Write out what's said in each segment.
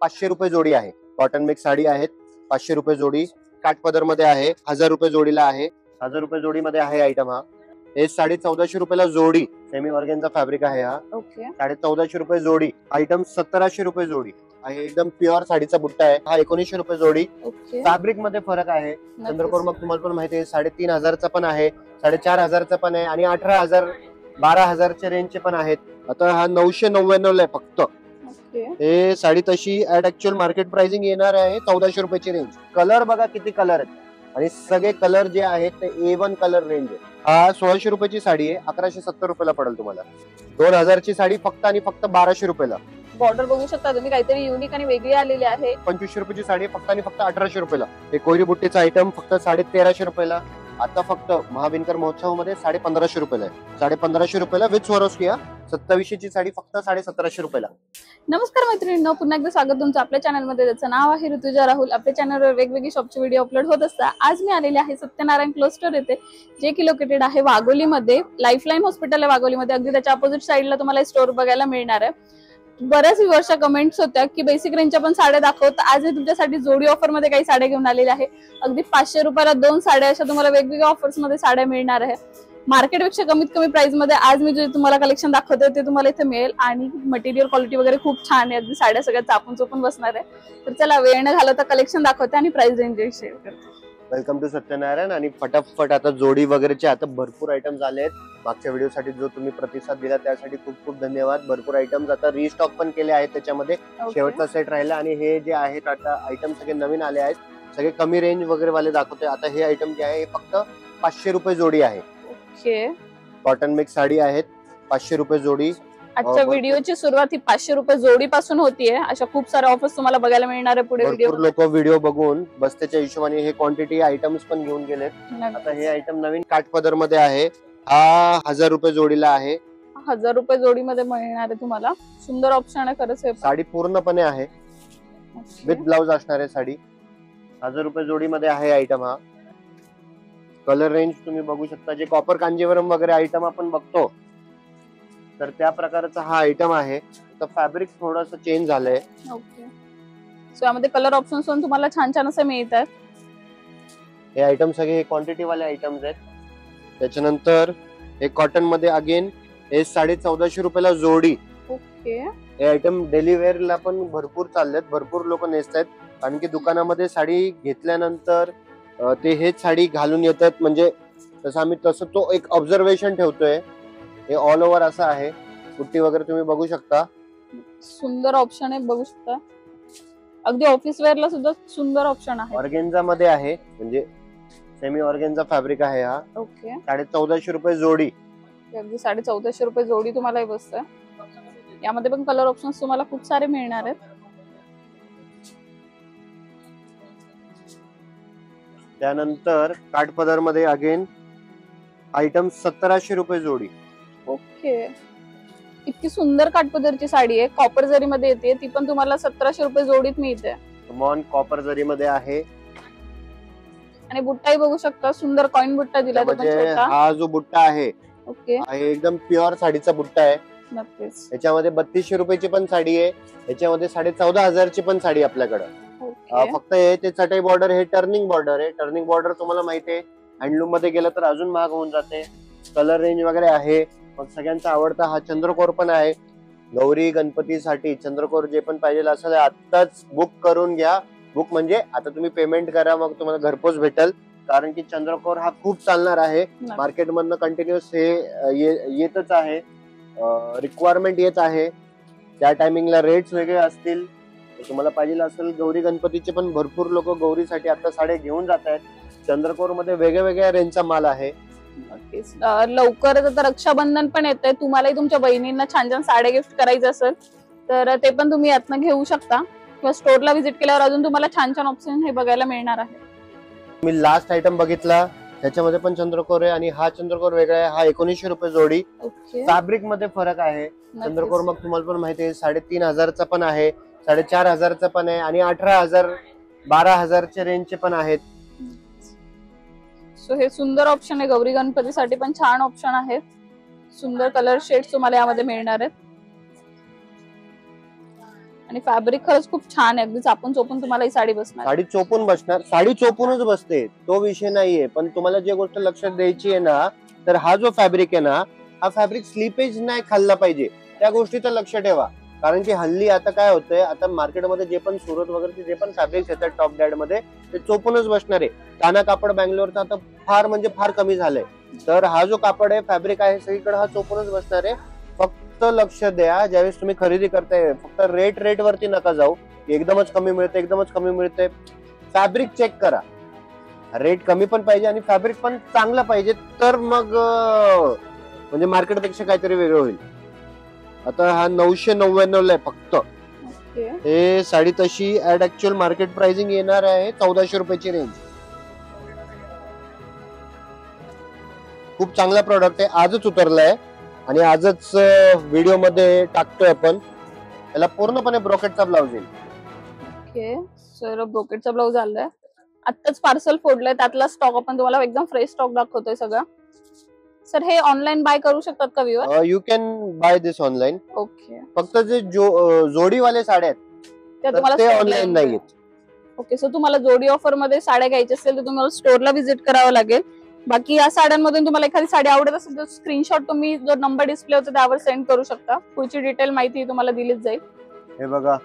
500 रुपये जोडी आहे. कॉटन मिक्स साडी आहेत 500 रुपये जोडी. काठपदर मध्ये आहे 1000 रुपये जोडीला आहे. 1000 रुपये जोडीमध्ये आहे आयटम हा. हे 1450 रुपयाला जोडी. सेमी ऑर्गेन्झा फॅब्रिक आहे हा. 1450 रुपये जोडी. आयटम 1700 रुपये जोडी आहे. एकदम प्युअर साडीचा बुट्टा आहे हा. 1900 रुपये जोडी. फॅब्रिक मध्ये फरक आहे. चंद्रकोर मग तुम्हाला पण माहिती आहे 3500 चा पण आहे, 4500 चा पण आहे आणि 18000 12000 च्या रेंजचे पण आहेत. आता हा 999 ला आहे फक्त. हे साडी तशी ऍट ऍक्च्युअल मार्केट प्राइसिंग येणार आहे 1400 रुपयाची रेंज. कलर बघा किती कलर आहेत आणि सगळे कलर जे आहेत ते A1 कलर रेंज आहे. हा 1600 रुपयाची साडी आहे. 1170 रुपयाला पडेल तुम्हाला. 2000 ची साडी फक्त आणि फक्त 1200 रुपयाला. बॉर्डर बघू शकता तुम्ही, काहीतरी युनिक आणि वेगळी आलेली आहे. 2500 रुपयाची साडी फक्त आणि फक्त 1800 रुपयाला. हे कोयरी बुट्टीचा आयटम फक्त 1350 रुपयाला. आता फक्त महाविनकर महोत्सव मध्ये 1550 रुपयाला आहे. 1550 रुपयाला विथ स्वरोस्की. 2700 ची साडी फक्त 1750 रुपयाला. नमस्कार मैत्रिणींनो, पुन्हा एकदा स्वागत तुमचं आपल्या चॅनल मध्ये. त्याचं नाव आहे ऋतुजा राहुल. आपल्या चॅनलवर वेगवेगळी शॉपचे व्हिडिओ अपलोड होत असतात. आज मी आलेले आहे सत्यनारायण क्लोथ स्टोर येथे, जे की लोकेटेड आहे वाघोलीमध्ये. लाईफलाईन हॉस्पिटल आहे वाघोलीमध्ये. अगदी त्याच्या अपोजिट साईडला तुम्हाला स्टोर बघायला मिळणार आहे. बऱ्याच व्ह्यूअर्सच्या कमेंट्स होत्या की बेसिक रेंजच्या पण साड्या दाखवत. आज मी तुमच्यासाठी जोडी ऑफर मध्ये काही साड्या घेऊन आलेले आहे. अगदी 500 रुपयाला 2 साड्या, अशा तुम्हाला वेगवेगळ्या ऑफर्स मध्ये साड्या मिळणार आहे. मार्केटपेक्षा कमीत कमी प्राइस मध्ये आज मी जे तुम्हाला कलेक्शन दाखवते ते तुम्हाला इथे मिळेल. आणि मटेरियल क्वालिटी वगैरे खूप छान आहे. अगदी साड्या सगळ्या चापून चोपून बसणार आहे. तर चला वेळ न घालवता कलेक्शन दाखवते आणि प्राइस रेंज शेअर करते. Welcome to Satyanarayan. आणि फटाफट आता जोडी वगैरेचे आता भरपूर आयटम झाले आहेत. मागच्या व्हिडिओसाठी जो तुम्ही प्रतिसाद दिला त्यासाठी खूप खूप धन्यवाद. भरपूर आयटम्स आता रिस्टॉक पण केले आहेत. त्याच्यामध्ये शेवटचा सेट राहिला आणि हे जे आहेत आता आयटम सगळे नवीन आले आहेत. सगळे कमी रेंज वगैरे वाले दाखवते. आता हे आयटम जे आहे हे फक्त 500 रुपये जोडी आहे. कॉटन मिक्स साडी आहेत 500 रुपये जोडी. आजच्या व्हिडिओची सुरुवात ही 500 रुपये जोडी पासून होतीये. अशा खूप साऱ्या ऑफर्स तुम्हाला बघायला मिळणार आहे पुढे व्हिडिओ. लोक व्हिडिओ बघून बसतेच्या हिशोबाने हे क्वांटिटी आयटम्स पण घेऊन गेलेत. आता हे आयटम नवीन काठपदर मध्ये आहे. हा 1000 रुपये जोडीला आहे. 1000 रुपये जोडीमध्ये मिळणार आहे तुम्हाला. सुंदर ऑप्शन आहे खरंच. साडी पूर्णपणे आहे विथ ब्लाउज असणार आहे साडी. 1000 रुपये जोडीमध्ये आहे आयटम हा. कलर रेंज तुम्ही बघू शकता. जे कॉपर कांजीवरम वगैरे आयटम आपण बघतो तर त्या प्रकारचा हा आयटम आहे. तर फॅब्रिक थोडंसं चेंज झालंय. सो यामध्ये कलर ऑप्शन्स पण तुम्हाला छान छान असे मिळतात. हे आयटम सगळे हे क्वांटिटी वाले आयटम्स आहेत. त्याच्यानंतर हे कॉटन मध्ये अगेन हे 1450 रुपयाला जोडी. हे आयटम डेली वेअर ला पण भरपूर चाललेत. भरपूर लोक नेसतात. कारण की दुकानामध्ये साडी घेतल्यानंतर ते हेच साडी घालून येतात. म्हणजे तसं आम्ही तसं तो एक ऑब्झर्वेशन ठेवतोय. हे ऑल ओव्हर असं आहे. बुट्टी वगैरे तुम्ही बघू शकता. सुंदर ऑप्शन आहे, बघू शकता. अगदी ऑफिस वेअर ला सुद्धा सुंदर ऑप्शन आहे. ऑर्गेन्झा मध्ये आहे, म्हणजे सेमी ऑर्गेन्झा फॅब्रिक आहे हा. 1450 रुपये जोडी. अगदी 1450 रुपये जोडी तुम्हाला बसत. यामध्ये पण कलर ऑप्शन्स तुम्हाला खूप सारे मिळणार आहेत. त्यानंतर काठपदर मध्ये अगेन आयटम 1700 रुपये जोडी. इतकी सुंदर काठपदरची साडी आहे. कॉपर जरी मध्ये येते, ती पण तुम्हाला 1700 रुपये जोडीत मिळते. मॉन कॉपर जरी मध्ये आहे. आणि बुट्टाही बघू शकता. सुंदर कॉइन बुट्टा दिला. हा जो बुट्टा आहे एकदम प्युअर साडीचा बुट्टा आहे. याच्यामध्ये 3200 रुपयाची पण साडी आहे. याच्यामध्ये 14,500 ची पण साडी आपल्याकडे. फक्त हे ते चटई बॉर्डर, हे टर्निंग बॉर्डर आहे. टर्निंग बॉर्डर तुम्हाला माहिती आहे हँडलूम मध्ये गेलं तर अजून महाग होऊन जाते. कलर रेंज वगैरे आहे. मग सगळ्यांचा आवडता हा चंद्रकोर पण आहे. गौरी गणपतीसाठी चंद्रकोर जे पण पाहिजे असेल आताच बुक करून घ्या. बुक म्हणजे आता तुम्ही पेमेंट करा, मग तुम्हाला घरपोच भेटेल. कारण की चंद्रकोर हा खूप चालणार आहे. मार्केट मधनं कंटिन्युअस हे येतच आहे. रिक्वायरमेंट येत आहे. त्या टायमिंगला रेट्स वेगळे असतील. तुम्हाला पाहिजे असेल गौरी गणपतीचे पण भरपूर लोक गौरीसाठी आता साड्या घेऊन जात आहेत. चंद्रकोर मध्ये वेगळ्या वेगळ्या रेंजचा माल आहे. लवकरच आता रक्षाबंधन पण येत आहे. तुम्हालाही तुमच्या बहिणींना छान छान साड्या गिफ्ट करायचं असेल तर ते पण तुम्ही यातनं घेऊ शकता. किंवा स्टोरला व्हिजिट केल्यावर अजून तुम्हाला छान छान ऑप्शन हे बघायला मिळणार आहे. मी लास्ट आयटम बघितला त्याच्यामध्ये पण चंद्रकोर आहे आणि हा चंद्रकोर वेगळा आहे. हा 1900 रुपये जोडी. फॅब्रिक मध्ये फरक आहे. चंद्रकोर मग तुम्हाला पण माहिती आहे 3500 चा पण आहे, 4500 चा पण आहे आणि 18,000 12,000 च्या रेंजचे पण आहेत. सो हे सुंदर ऑप्शन आहे. गौरी गणपतीसाठी पण छान ऑप्शन आहे. सुंदर कलर शेड्स तुम्हाला यामध्ये मिळणार आहेत. आणि फॅब्रिक खरंच खूप छान आहे, अगदी चापून चोपून तुम्हाला ही साडी बसणार. साडी चोपून बसणार, साडी चोपूनच बसते, तो विषय नाहीये. पण तुम्हाला जे गोष्ट लक्षात द्यायची आहे ना, तर हा जो फॅब्रिक आहे ना, हा फॅब्रिक स्लिपेज नाही खाल्ला पाहिजे, त्या गोष्टीचं लक्ष ठेवा. कारण की हल्ली आता काय होतंय, आता मार्केटमध्ये जे पण सुरत वगैरे जे पण फॅब्रिक्स येतात टॉप डॅड मध्ये, ते चोपूनच बसणार आहे. काना कापड बँगलोरचा आता फार म्हणजे फार कमी झालंय. तर हा जो कापड आहे, फॅब्रिक आहे, सगळीकडे हा चोपूनच बसणार आहे. फक्त लक्ष द्या ज्यावेळेस तुम्ही खरेदी करताय, फक्त रेट वरती नका जाऊ. एकदमच कमी मिळते, एकदमच कमी मिळते. फॅब्रिक चेक करा, रेट कमी पण पाहिजे आणि फॅब्रिक पण चांगलं पाहिजे, तर मग म्हणजे मार्केटपेक्षा काहीतरी वेगळं होईल. आता हा 999 ला आहे फक्त. हे साडी तशी ऍट ऍक्च्युअल मार्केट प्राइसिंग येणार आहे 1400 रुपयाची रेंज. खूप चांगला प्रॉडक्ट आहे, आजच उतरलाय आणि आजच व्हिडिओ मध्ये टाकतोय आपण. याला पूर्णपणे ब्रोकेटचा ब्लाउज येईल. ओके सर, ब्रोकेटचा ब्लाउज आलाय, आत्ताच पार्सल फोडलंय, त्यातला स्टॉक आपण तुम्हाला एकदम फ्रेश स्टॉक दाखवतोय सगळं. सर हे ऑनलाईन बाय करू शकतात का viewer? You can buy this online. Okay. फक्त जे जोडीवाले साड्या आहेत ते ऑनलाईन नाहीत. ओके, सो तुम्हाला जोडी ऑफर मध्ये साड्या घ्यायच्या असेल तर तुम्हाला स्टोअरला व्हिजिट करावं लागेल. बाकी या साड्यांमधून तुम्हाला एखादी साडी आवडत असेल तर स्क्रीनशॉट तुम्ही जो नंबर डिस्प्ले होतो त्यावर सेंड करू शकता. पुढची डिटेल माहिती तुम्हाला दिलीच जाईल. हे बघा,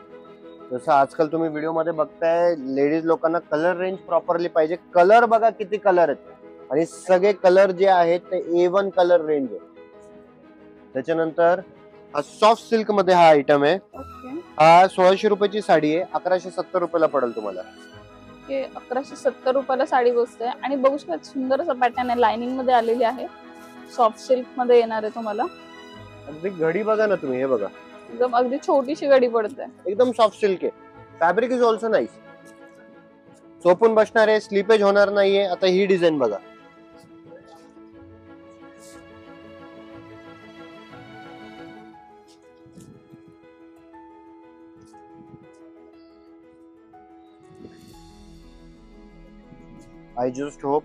जसं आजकाल तुम्ही व्हिडिओ मध्ये बघताय, लेडीज लोकांना कलर रेंज प्रॉपरली पाहिजे. कलर बघा किती कलर आहेत आणि सगळे कलर जे आहेत ते A1 कलर रेंज आहे. त्याच्यानंतर हा सॉफ्ट सिल्क मध्ये हा आयटम आहे. हा 1600 रुपयाची साडी आहे, 1170 रुपयाला पडेल तुम्हाला. 1170 रुपयाला साडी बसते आणि बघू शकता सुंदर असा पॅटर्न आहे, लाइनिंग मध्ये आलेली आहे, सॉफ्ट सिल्क मध्ये येणार आहे तुम्हाला. अगदी घडी बघा ना तुम्ही, हे बघा एकदम अगदी छोटीशी घडी पडते, एकदम सॉफ्ट सिल्क आहे. फॅब्रिक इज ऑल्सो नाईस, चोपून बसणार आहे, स्लिपेज होणार नाहीये. आता ही डिझाईन बघा, आय जस्ट होप,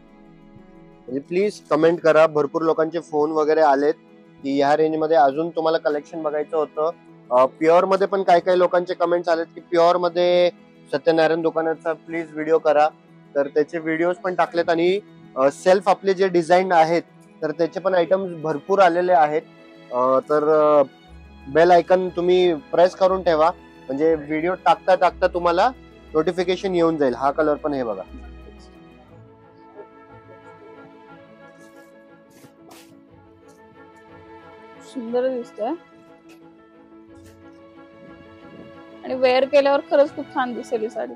म्हणजे प्लीज कमेंट करा. भरपूर लोकांचे फोन वगैरे आलेत की ह्या रेंज मध्ये अजून तुम्हाला कलेक्शन बघायचं होतं. प्युअर मध्ये पण काही लोकांचे कमेंट्स आलेत की प्युअर मध्ये सत्यनारायण दुकानाचा प्लीज व्हिडिओ करा. तर त्याचे व्हिडिओज पण टाकलेत आणि सेल्फ आपले जे डिझाईन आहेत तर त्याचे पण आयटम्स भरपूर आलेले आहेत. तर बेल आयकन तुम्ही प्रेस करून ठेवा, म्हणजे व्हिडिओ टाकता तुम्हाला नोटिफिकेशन येऊन जाईल. हा कलर पण हे बघा, सुंदर दिसतोय आणि वेअर केल्यावर खरंच खूप छान दिसेल ही साडी.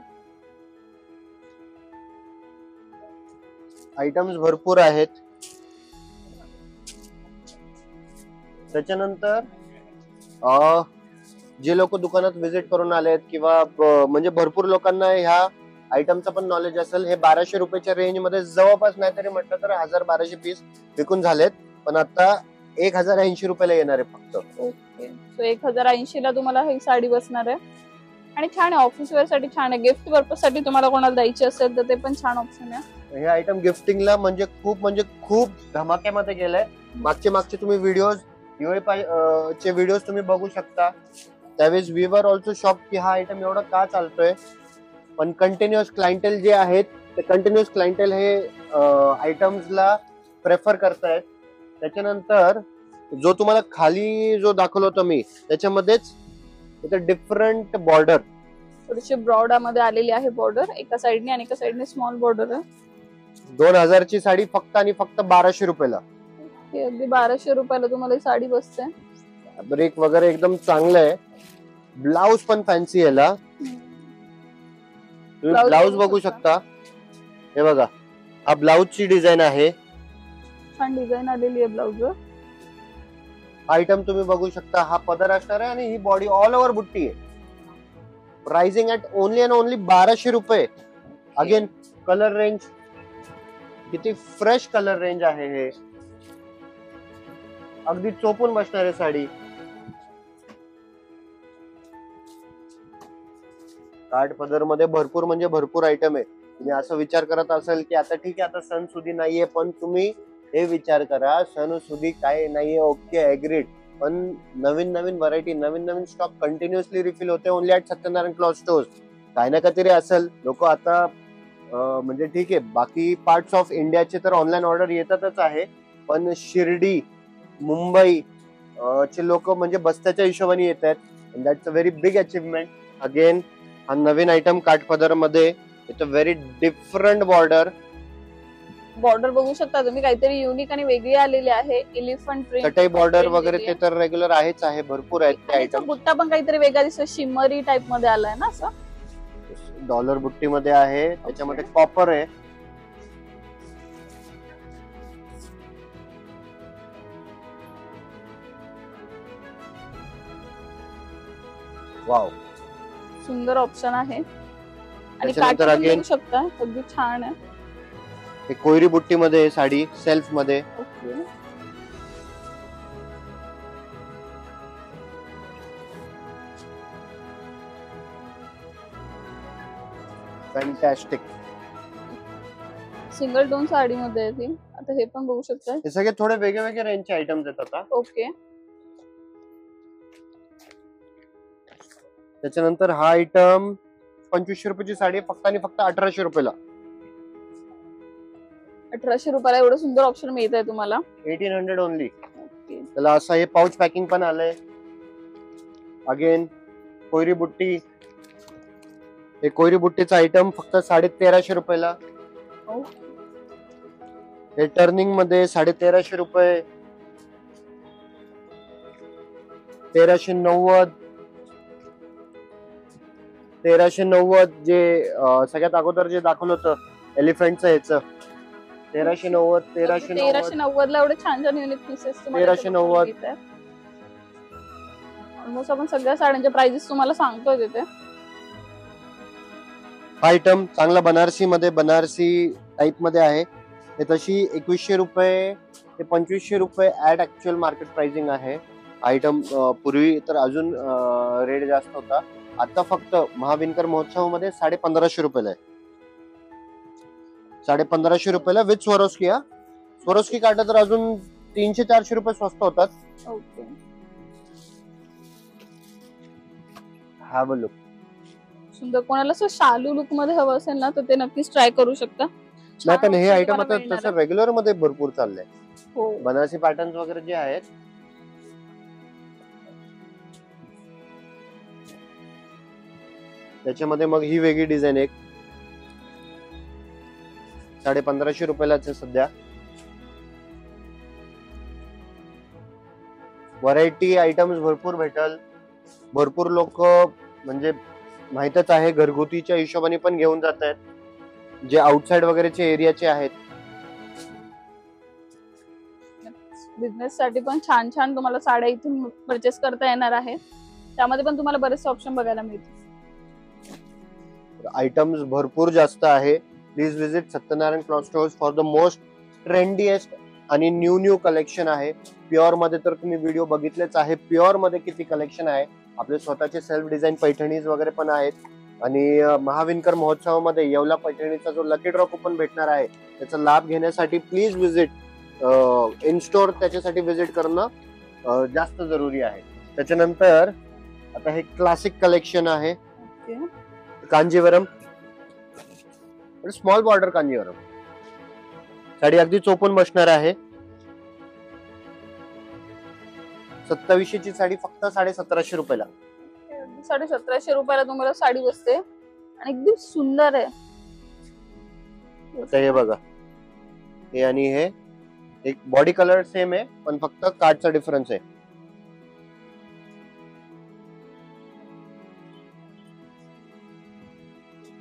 आयटम्स भरपूर आहेत. त्याच्यानंतर जे लोक दुकानात व्हिजिट करून आलेत किंवा म्हणजे भरपूर लोकांना ह्या आयटमचं पण नॉलेज असेल. हे 1200 रुपयाच्या रेंज मध्ये जवळपास नाही तरी म्हटलं तर 1200 पीस विकून झालेत, पण आता 1080 रुपयाला येणार आहे फक्त. ओके, सो 1080 ला तुम्हाला ही साडी बसणार आहे आणि छान आहे, ऑफिस वेअर साठी छान आहे. गिफ्ट पर्पज साठी तुम्हाला कोणाला द्यायची असेल तर ते पण छान ऑप्शन आहे. हे आयटम गिफ्टिंगला म्हणजे खूप धमाक्यामध्ये गेलंय. मागचे तुम्ही व्हिडिओज चे व्हिडिओज तुम्ही बघू शकता. त्यावेळेस वी वर ऑल्सो शॉप की हा आयटम एवढा का चालतोय, पण कंटिन्युअस क्लायंटेल जे आहेत ते कंटिन्युअस क्लायंटेल हे आयटम्सला प्रेफर करतायत. त्याच्यानंतर जो तुम्हाला खाली जो दाखवलं होतं मी त्याच्यामध्येच डिफरंट बॉर्डर, थोडीशी ब्रॉड मध्ये आलेली आहे बॉर्डर, एका साइडने आणि एका साइडने स्मॉल बॉर्डर आहे. 2000 ची साडी फक्त आणि फक्त 1200 रुपयाला. हे अगदी 1200 रुपयाला तुम्हाला ही साडी बसते. ब्रेक वगैरे एकदम चांगलं आहे. ब्लाउज पण फॅन्सी याला, तुम्ही ब्लाउज बघू शकता. हे बघा, हा ब्लाउज ची डिझाईन आहे, छान डिझाईन आलेली आहे ब्लाउज वर. आयटम तुम्ही बघू शकता. हा पदर असणार आहे आणि ही बॉडी ऑल ओव्हर बुट्टी आहे. Pricing at only and only 1200 रुपये. अगेन कलर रेंज किती फ्रेश कलर रेंज आहे. हे अगदी चोपून बसणार आहे साडी. काठ पदर मध्ये भरपूर म्हणजे भरपूर आयटम आहे. तुम्ही असं विचार करत असाल की आता ठीक आहे, आता सणसुदी नाहीये, पण तुम्ही हे विचार करा सणसुदी काय नाहीये. ओके, ऍग्रीड, पण नवीन नवीन व्हरायटी, नवीन नवीन स्टॉक कंटिन्युअसली रिफिल होते only at Satyanarayan cloth stores. काय ना काहीतरी असेल. लोक आता म्हणजे ठीक आहे, बाकी पार्ट्स ऑफ इंडियाचे तर ऑनलाईन ऑर्डर येतातच आहे, पण शिर्डी, मुंबई चे लोक म्हणजे बस्त्याच्या हिशोबाने येत आहेत. That's a very big achievement. Again हा नवीन आयटम काठपदर मध्ये, it's a very different border. Border बघू शकता तुम्ही, काहीतरी युनिक आणि वेगळी आलेली आहे. एलिफंट प्रिंट, चटई बॉर्डर वगैरे ते तर रेग्युलर आहेच आहे, भरपूर आहेत ते आयटम. बुट्टा पण काहीतरी वेगळा दिसतो, शिमरी टाइप मध्ये आलाय ना असं. डॉलर बुट्टी मध्ये आहे, त्याच्यामध्ये कॉपर आहे. वाव, सुंदर ऑप्शन आहे. आणि त्याच्यानंतर काठी अगेन बघू शकता, अगदी छान आहे. हे कोयरी बुट्टी मध्ये साडी, सेल्फ मध्ये. Okay, fantastic. Single tone sari मध्ये आहे ती. आता हे पण बघू शकता. हे सगळे थोडे वेगळे वेगळे रेंजचे आयटम्स आहेत आता. ओके, त्याच्यानंतर हा आयटम 2500 रुपयाची साडी आहे, फक्त आणि फक्त 1800 रुपयाला. 1800 रुपयाला एवढं सुंदर ऑप्शन मिळत आहे तुम्हाला. 1800 ओनली. ओके, त्याला असं हे पाऊच पॅकिंग पण आलंय. अगेन कोयरी बुट्टी. हे कोयरी बुट्टीचा आयटम फक्त 1350 रुपयाला. हे टर्निंग मध्ये 1350 रुपये. 1390. 1390 जे सगळ्यात अगोदर जे दाखवलं होतं एलिफंटचं ह्याचं, 1390. 1390 ला एवढे छान छान युनिक पीसेस तुम्हाला 1390. ऑलमोस्ट आपण सगळ्या साड्यांच्या प्राइसेस तुम्हाला सांगतोय तिथे. आयटम चांगला बनारसी मध्ये, बनारसी टाइप मध्ये आहे. हे तशी 2100 रुपये ते 2500 रुपये ऍट ऍक्च्युअल मार्केट प्राइसिंग आहे. आयटम पूर्वी तर अजून रेट जास्त होता. आता फक्त महाविनकर महोत्सव मध्ये 1550 रुपयाला आहे. 1550 रुपयाला विथ स्वरोस्की. स्वरोस्की काढलं तर अजून 300-400 रुपये स्वस्त होतात. Okay, have a look. सुंदर. कोणाला असं शालू लुक मध्ये हवं असेल ना, तर ते नक्कीच ट्राय करू शकता. नाही, पण हे आयटम तुम्हाला आता मिळणार तसं आहे. रेग्युलर मध्ये भरपूर चाललंय. हो, बनारसी पॅटर्न्स वगैरे जे आहेत, त्याच्यामध्ये मग ही वेगळी डिझाईन एक 1550 रुपयालाच आहे सध्या. व्हरायटी आयटम्स भरपूर भेटल. भरपूर लोक म्हणजे माहितच आहे, घरगुतीच्या हिशोबाने पण घेऊन जात आहेत, जे आउटसाइड वगैरेचे एरियाचे आहेत. बिझनेस साठी पण छान छान तुम्हाला साड्या इथून परचेस करता येणार आहे. त्यामध्ये पण तुम्हाला बरेचसे ऑप्शन बघायला मिळतील. आयटम्स भरपूर जास्त आहे. Please visit Satyanarayana cloth stores for the most trendiest आणि न्यू कलेक्शन आहे. प्युअर मध्ये तर तुम्ही व्हिडिओ बघितलेच आहे, प्युअर मध्ये किती कलेक्शन आहे. आपले स्वतःचे सेल्फ डिझाईन पैठणीज वगैरे पण आहेत. आणि महाविनकर महोत्सवामध्ये येवला पैठणीचा जो लकी ड्रॉ कुपन भेटणार आहे, त्याचा लाभ घेण्यासाठी प्लीज विजिट इन स्टोअर. त्याच्यासाठी विजिट करणं जास्त जरुरी आहे. त्याच्यानंतर आता हे क्लासिक कलेक्शन आहे, कांजीवरम. स्मॉल बॉर्डर कांजीवरम साडी अगदी चोपून बसणार आहे. 2700 ची साडी फक्त 1750 रुपयाला. 1750 रुपयाला तुम्हाला साडी बसते आणि एकदम सुंदर आहे. आता हे बघा, हे आणि हे एक बॉडी कलर सेम आहे, पण फक्त कार्डचा डिफरन्स आहे.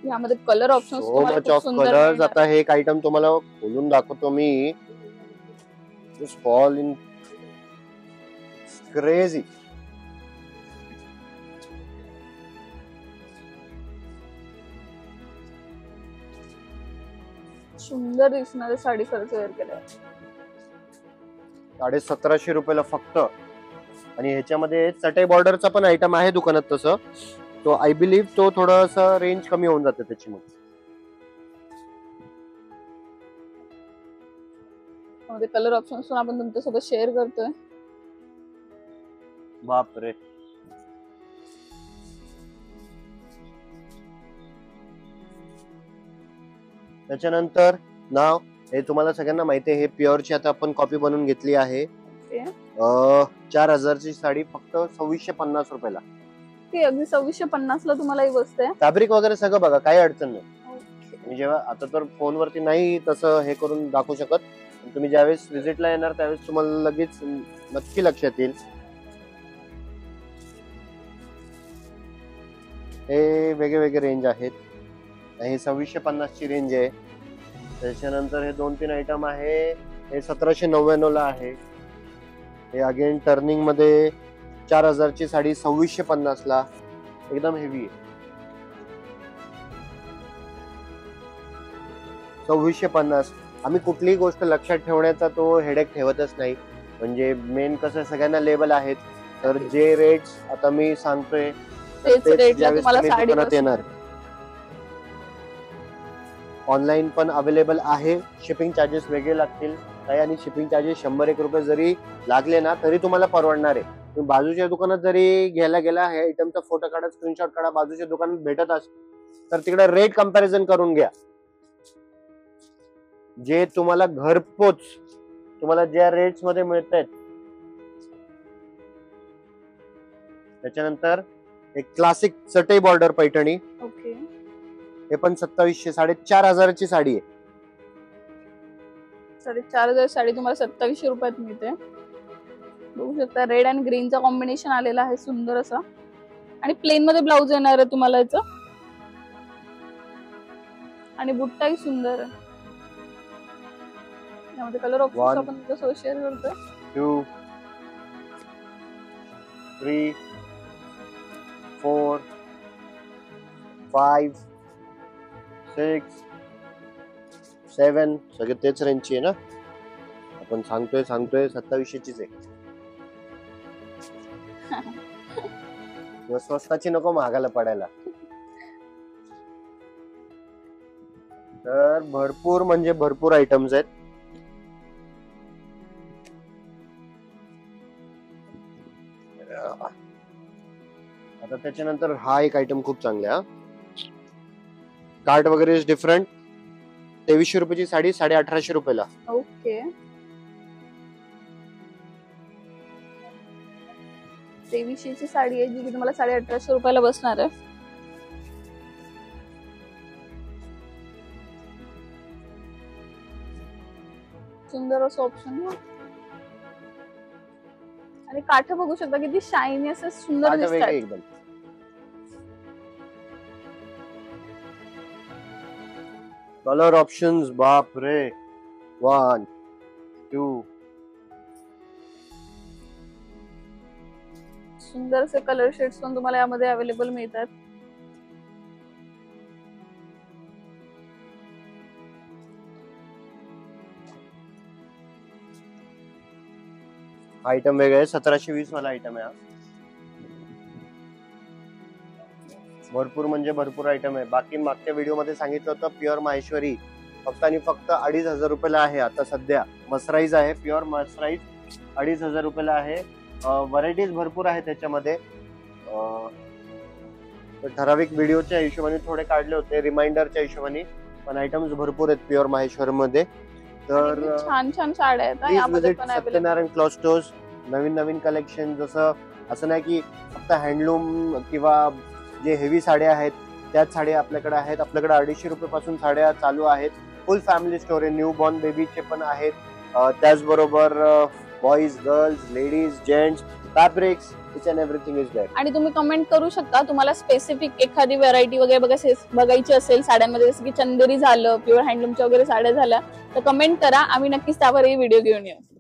यामध्ये colour options so much of colours. आता हे एक आयटम तुम्हाला खोलून दाखवतो मी. Just fall in crazy. सुंदर दिसणारी साडी खरंच वेअर केल्या. 1750 रुपयाला फक्त. आणि ह्याच्यामध्ये चटई बॉर्डरचा पण आयटम आहे दुकानात तसं. तो आय बिलीव्ह तो थोडासा रेंज कमी होऊन जाते त्याची. मग कलर ऑप्शन्स आपण तुमच्यासोबत शेअर करतोय. बापरे. त्याच्यानंतर नाव हे तुम्हाला सगळ्यांना माहिती आहे, हे प्युअरची आता आपण कॉपी बनवून घेतली आहे. 4000 ची साडी फक्त 2650 रुपयाला. ते अगदी 2650 ला तुम्हाला ही बसते. फॅब्रिक वगैरे सगळं बघा, काही अडचण नाही. मी जेव्हा आता तर फोनवरती नाही तसं हे करून दाखवू शकत, तुम्ही ज्यावेळेस व्हिजिटला येणार त्यावेळेस तुम्हाला लगेच नक्की लक्षात येईल. हे वेगळे वेगळे रेंज आहेत. हे 2650 ची रेंज आहे. त्याच्यानंतर हे 2-3 आयटम आहे. हे 1799 ला आहे. हे अगेन टर्निंग मध्ये 4000 ची साडी 2650 ला, एकदम हेवी आहे. 2650. आम्ही कुठलीही गोष्ट लक्षात ठेवण्याचा तो हेडेक ठेवतच नाही. म्हणजे मेन कसं सगळ्यांना लेबल आहेत, तर जे रेट्स आता मी सांगतोय येणार. ऑनलाईन पण अवेलेबल आहे. शिपिंग चार्जेस वेगळे लागतील काही, आणि शिपिंग चार्जेस 100-1 रुपये जरी लागले ना तरी तुम्हाला परवडणार आहे. तुम्ही बाजूच्या दुकानात जरी घ्यायला गेला, हे आयटमचा फोटो काढा, स्क्रीनशॉट काढा, बाजूच्या दुकानात भेटत असेल तर तिकडे रेट कंपॅरिझन करून घ्या. जे तुम्हाला घरपोच तुम्हाला ज्या रेट्स मध्ये मिळत आहेत. त्याच्यानंतर एक क्लासिक चटई बॉर्डर पैठणी. ओके. हे पण 2700, 4500 ची साडी आहे. 4500 साडी तुम्हाला 2700 रुपयात मिळते. बघू शकता रेड अँड ग्रीनचा कॉम्बिनेशन आलेला आहे, सुंदर असा. आणि प्लेन मध्ये ब्लाउज येणार आहे तुम्हाला याचं. आणि बुट्टाही सुंदर आहे. यामध्ये कलर ऑप्शन आपण कसं शेअर करतोय. 2 3 4 5 6 7 सगळे तेच रेंजची आहे ना. आपण सांगतोय 2700 चीच आहे. स्वस्ताची नको महागाला पडायला. तर भरपूर म्हणजे भरपूर आयटम्स आहेत. आता त्याच्यानंतर हा एक आयटम खूप चांगला आहे. कार्ड वगैरे इज डिफरंट. 2300 रुपयाची साडी 1850 रुपयाला. ओके. 2300 ची साडी आहे, जी की तुम्हाला 1850 रुपयाला बसणार आहे. सुंदर असं ऑप्शन. आणि काठ बघू शकता किती शायनी असं सुंदर दिसतात एकदम. कलर ऑप्शन्स बाप रे. 1 2 सुंदर असे कलर शेड्स पण तुम्हाला यामध्ये अवेलेबल मिळतात. आयटम वेगळे आहे. 1720 वाला आयटम आहे. भरपूर म्हणजे भरपूर आयटम आहे. बाकी मागच्या व्हिडिओ मध्ये सांगितलं होतं प्युअर माहेश्वरी फक्त आणि फक्त 2500 रुपयाला आहे. आता सध्या मसराईज आहे, प्युअर मसराईज 2500 रुपयाला आहे. व्हरायटीज भरपूर आहे त्याच्यामध्ये. ठराविक व्हिडिओच्या हिशोबाने थोडे काढले होते, रिमाइंडरच्या हिशोबाने, पण आयटम्स भरपूर आहेत प्युअर माहेश्वर मध्ये. तर छान छान साड्या आहेत यामध्ये पण अवेलेबल. सत्यनारायण क्लॉथ स्टोर्स नवीन नवीन कलेक्शन. जसं असं नाही की फक्त हँडलूम किंवा जे हेवी साड्या आहेत त्याच साड्या आपल्याकडे आहेत. आपल्याकडे 250 रुपयापासून साड्या चालू आहेत. फुल फॅमिली स्टोर आहे. न्यू बॉर्न बेबीचे पण आहेत. त्याचबरोबर boys, girls, ladies, gents, fabrics, each and everything is there. आणि तुम्ही कमेंट करू शकता तुम्हाला स्पेसिफिक एखादी व्हरायटी वगैरे बघायची असेल साड्यांमध्ये, जसं की चंदेरी झालं, प्युअर हँडलूमच्या वगैरे साड्या झाल्या, तर कमेंट करा. आम्ही नक्कीच त्यावरही व्हिडिओ घेऊन येऊ.